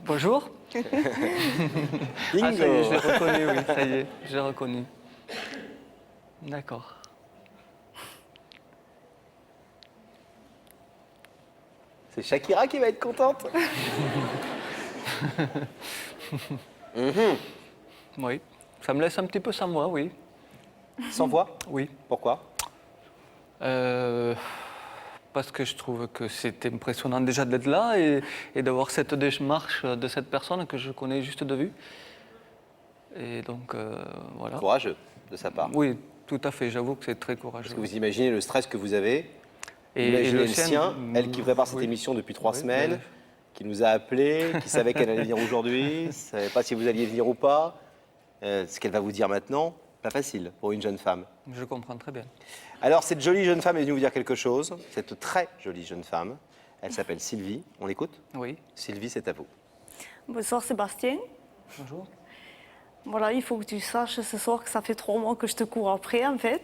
Bonjour. Ah, ça y est, je l'ai reconnu, oui, ça y est, je l'ai reconnu. D'accord. C'est Shakira qui va être contente. Oui, ça me laisse un petit peu sans voix, oui. Sans voix. Oui. Pourquoi? Parce que je trouve que c'est impressionnant déjà d'être là et d'avoir cette démarche de cette personne que je connais juste de vue. Et donc, voilà. Courageux de sa part. Oui, tout à fait, j'avoue que c'est très courageux. Parce que vous imaginez le stress que vous avez. Et Imaginez le le sien, elle qui prépare cette oui. émission depuis 3 Oui, semaines, qui nous a appelés, qui savait qu'elle allait venir aujourd'hui, ne savait pas si vous alliez venir ou pas. Ce qu'elle va vous dire maintenant, pas facile pour une jeune femme. Je comprends très bien. Alors, cette jolie jeune femme est venue vous dire quelque chose. Cette très jolie jeune femme, elle s'appelle Sylvie. On l'écoute? Oui. Sylvie, c'est à vous. Bonsoir Sébastien. Bonjour. Voilà, il faut que tu saches ce soir que ça fait 3 mois que je te cours après en fait.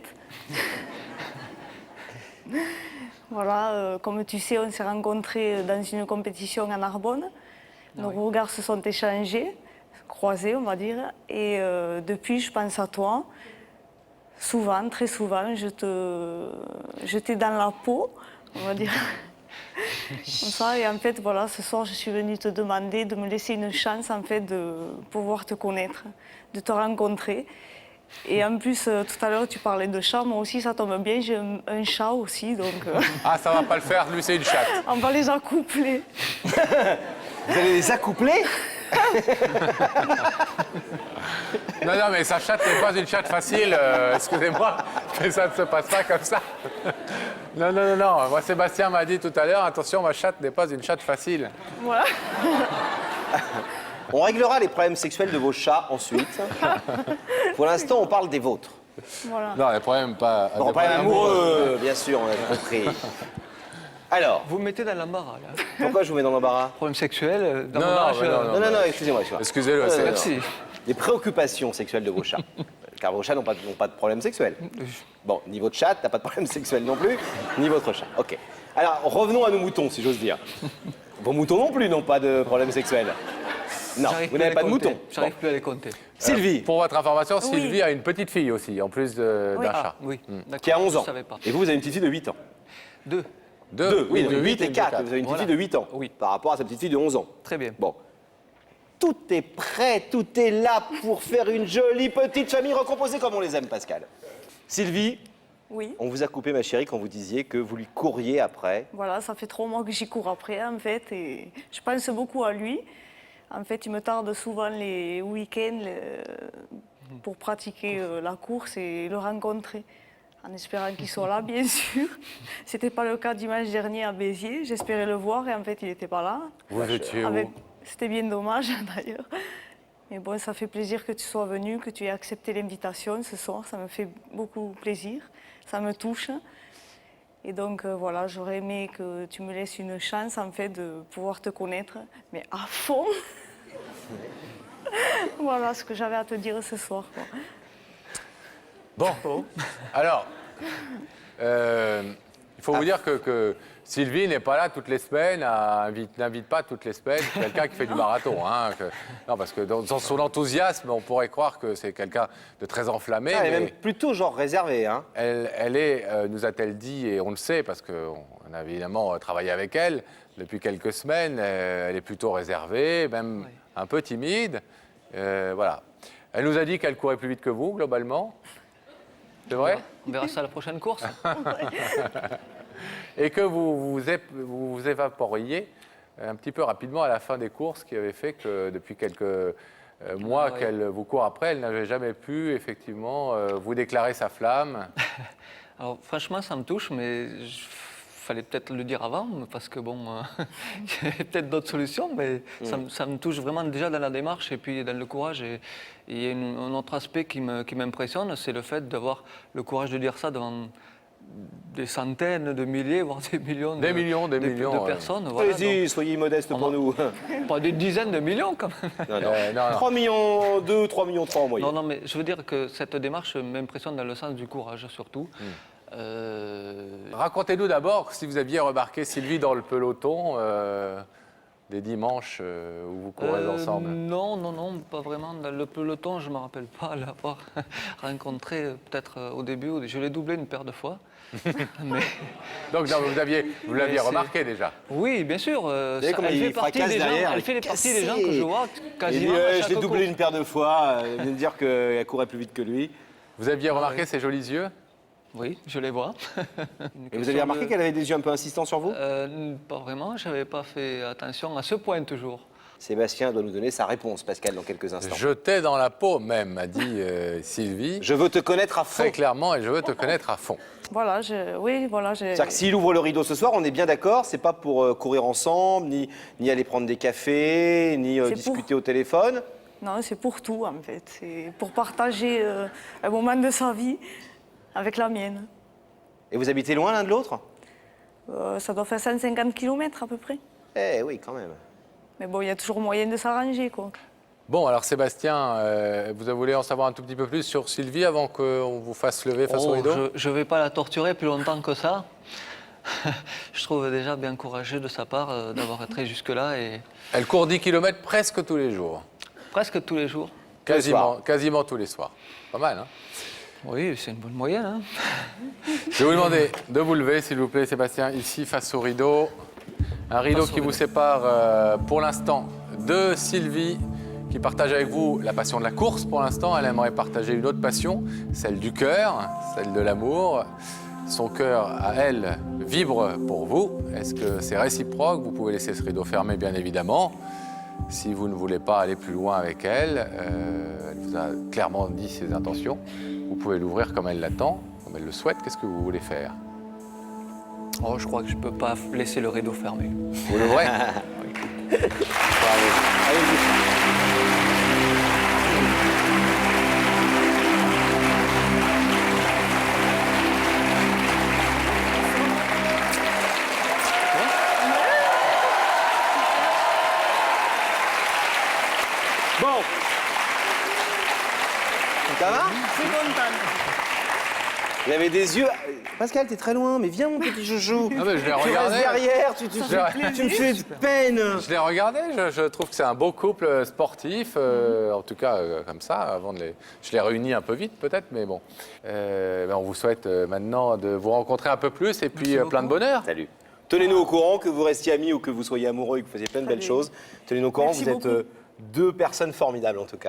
Voilà, comme tu sais, on s'est rencontrés dans une compétition à Narbonne. Nos regards se sont échangés, croisés on va dire. Et depuis, je pense à toi. Souvent, très souvent, je t'ai dans la peau, on va dire. Comme ça, et en fait, voilà, ce soir, je suis venue te demander de me laisser une chance, en fait, de pouvoir te connaître, de te rencontrer. Et en plus, tout à l'heure, tu parlais de chat, moi aussi, ça tombe bien, j'ai un chat aussi, donc Ah, ça va pas le faire, lui, c'est une chatte. on va les accoupler. Vous allez les accoupler? Non, non, mais sa chatte n'est pas une chatte facile, excusez-moi, mais ça ne se passe pas comme ça. Non, non, non, non. Moi, Sébastien m'a dit tout à l'heure, attention, ma chatte n'est pas une chatte facile. Voilà. On réglera les problèmes sexuels de vos chats ensuite. Pour l'instant, on parle des vôtres. Voilà. Non, les problèmes pas... Bon, des problème problèmes amoureux, bien sûr, on a compris. Alors, Vous me mettez dans l'embarras, là. pourquoi je vous mets dans l'embarras? Problème sexuel, dans Non, mon non, âge. mais non, Non, non, non, excusez-moi. Excusez-le, Non, c'est... non, non. Merci. Les préoccupations sexuelles de vos chats. Car vos chats n'ont pas de problème sexuel. Bon, ni votre chat n'a pas de problème sexuel non plus, ni votre chat. Ok. Alors, revenons à nos moutons, si j'ose dire. Vos moutons non plus n'ont pas de problème sexuel. Non, J'arrive vous plus à n'avez les pas de compter. moutons. J'arrive Bon. plus à les compter. Sylvie, Pour votre information, Sylvie a une petite fille aussi, en plus d'un Ah, chat. oui, d'accord. qui a 11 Je ans. savais pas. Et vous avez une petite fille de 8 ans. 2. Deux, oui, de 8 et de 4. quatre. Vous avez une petite Voilà. fille de 8 ans. Oui. Par rapport à sa petite fille de 11 ans. Très bien. Bon. Tout est prêt, tout est là pour faire une jolie petite famille recomposée comme on les aime, Pascal. Sylvie, Oui. on vous a coupé, ma chérie, quand vous disiez que vous lui courriez après. Voilà, ça fait 3 mois que j'y cours après, en fait, et je pense beaucoup à lui. En fait, il me tarde souvent les week-ends pour pratiquer la course et le rencontrer, en espérant qu'il soit là, bien sûr. C'était pas le cas dimanche dernier à Béziers. J'espérais le voir et en fait, il n'était pas là. Vous étiez Avec- où? C'était bien dommage, d'ailleurs. Mais bon, ça fait plaisir que tu sois venu, que tu aies accepté l'invitation ce soir. Ça me fait beaucoup plaisir. Ça me touche. Et donc, voilà, j'aurais aimé que tu me laisses une chance, en fait, de pouvoir te connaître, mais à fond. Voilà ce que j'avais à te dire ce soir, quoi. Bon, alors, il faut vous dire que Sylvie n'est pas là toutes les semaines, n'invite pas toutes les semaines quelqu'un qui fait du marathon. Hein, non, parce que dans son enthousiasme, on pourrait croire que c'est quelqu'un de très enflammé. Ah, elle est mais même plutôt genre réservée, hein. elle est, nous a-t-elle dit, et on le sait, parce qu'on a évidemment travaillé avec elle depuis quelques semaines, elle est plutôt réservée, même Oui. un peu timide. Voilà. Elle nous a dit qu'elle courait plus vite que vous, globalement. C'est vrai? On verra ça à la prochaine course. Et que vous vous évaporiez un petit peu rapidement à la fin des courses, qui avait fait que depuis quelques mois Ouais. qu'elle vous court après, elle n'avait jamais pu effectivement vous déclarer sa flamme. Alors, franchement, ça me touche, mais il fallait peut-être le dire avant, parce que bon, il y a peut-être d'autres solutions, mais ça me touche vraiment déjà dans la démarche et puis dans le courage. Et il y a un autre aspect qui m'impressionne, c'est le fait d'avoir le courage de dire ça devant des centaines de milliers, voire des millions Des millions de ouais. personnes. Voilà, Allez-y, soyez modeste pour nous. donc, pas des dizaines de millions quand même. Non, non. Non, non. 3 millions 2, 3 millions 3 en moyenne. Non, non, mais je veux dire que cette démarche m'impressionne dans le sens du courage surtout. Racontez-nous d'abord si vous aviez remarqué Sylvie dans le peloton. des dimanches où vous courez ensemble? Non, pas vraiment. Dans le peloton, je ne me rappelle pas l'avoir rencontré peut-être au début. Je l'ai doublé une paire de fois. Mais Donc non, vous l'aviez c'est- remarqué déjà. oui, bien sûr. savez comment il fracasse derrière, Elle fait il partie des gens cassé. que je vois Il dit, quasiment à je chaque l'ai doublé course. une paire de fois. Il vient de dire qu'elle courait plus vite que lui. Vous aviez remarqué ses jolis yeux? Oui, je les vois. Et vous avez remarqué qu'elle avait des yeux un peu insistants sur vous? Pas vraiment, je n'avais pas fait attention à ce point toujours. Sébastien doit nous donner sa réponse, Pascal, dans quelques instants. Jeté dans la peau même, a dit Sylvie. Je veux te connaître à fond. Très clairement, et je veux te connaître à fond. Voilà, oui, voilà. C'est-à-dire que s'il ouvre le rideau ce soir, on est bien d'accord, c'est pas pour courir ensemble, ni aller prendre des cafés, ni C'est discuter au téléphone. Non, c'est pour tout, en fait. C'est pour partager un moment de sa vie avec la mienne. Et vous habitez loin l'un de l'autre? Ça doit faire 150 km à peu près. Eh oui, quand même. Mais bon, il y a toujours moyen de s'arranger, quoi. Bon, alors Sébastien, vous voulez en savoir un tout petit peu plus sur Sylvie avant qu'on vous fasse lever face au rideau? Je ne vais pas la torturer plus longtemps que ça. Je trouve déjà bien courageux de sa part d'avoir été jusque-là et Elle court 10 km presque tous les jours. presque tous les jours. Quasiment tous les soirs. Pas mal, hein? Oui, c'est une bonne moyenne. Hein. Je vais vous demander de vous lever, s'il vous plaît, Sébastien, ici face au rideau. Un rideau qui vous sépare pour l'instant de Sylvie, qui partage avec vous la passion de la course pour l'instant. Elle aimerait partager une autre passion, celle du cœur, celle de l'amour. Son cœur, à elle, vibre pour vous. Est-ce que c'est réciproque? Vous pouvez laisser ce rideau fermé, bien évidemment. Si vous ne voulez pas aller plus loin avec elle, elle vous a clairement dit ses intentions. Vous pouvez l'ouvrir comme elle l'attend, comme elle le souhaite. Qu'est-ce que vous voulez faire? Oh, je crois que je ne peux pas laisser le rideau fermé. Vous l'ouvrez? Bravo. Bon. Ça va? Je suis contente. Il avait des yeux. Pascal, t'es très loin, mais viens, mon petit chouchou. Ah, mais je l'ai Tu regardé. restes derrière, tu me fais de peine. Je l'ai regardé, je trouve que c'est un beau couple sportif, en tout cas comme ça, avant de les... Je l'ai réuni un peu vite peut-être, mais bon. On vous souhaite maintenant de vous rencontrer un peu plus et puis plein de bonheur. Salut. Tenez-nous au courant, que vous restiez amis ou que vous soyez amoureux et que vous fassiez plein de belles Salut. choses. Tenez-nous au courant, Merci vous êtes beaucoup. deux personnes formidables en tout cas.